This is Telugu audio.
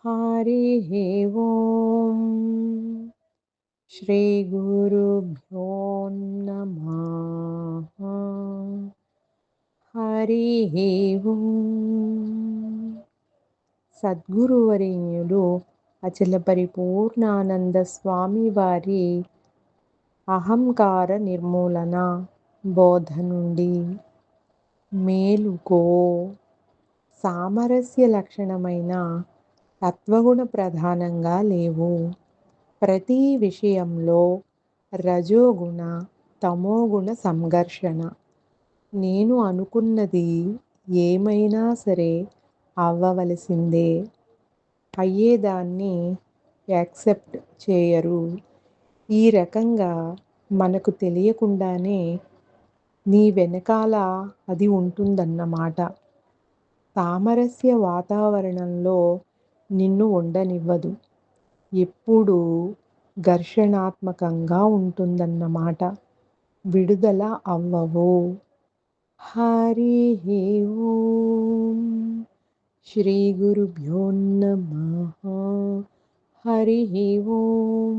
हरिः ఓం శ్రీ గురుభ్యో నమః. హరిః ఓం. సద్గురువరేణ్యులు అచల పరిపూర్ణానంద స్వామి వారి అహంకార నిర్మూలన బోధ నుండి మేలుకో, సామరస్య లక్షణమైన తత్వగుణ ప్రధానంగా లేవు. ప్రతి విషయంలో రజోగుణ తమోగుణ సంఘర్షణ. నేను అనుకున్నది ఏమైనా సరే అవ్వవలసిందే, అయ్యేదాన్ని యాక్సెప్ట్ చేయరు. ఈ రకంగా మనకు తెలియకుండానే నీ వెనకాల అది ఉంటుందన్నమాట. సామరస్య వాతావరణంలో నిన్ను ఉండనివ్వదు, ఎప్పుడూ ఘర్షణాత్మకంగా ఉంటుందన్నమాట. విడుదల అవ్వవు. హరిః ఓం. శ్రీ గురుభ్యో నమః. హరిః ఓం.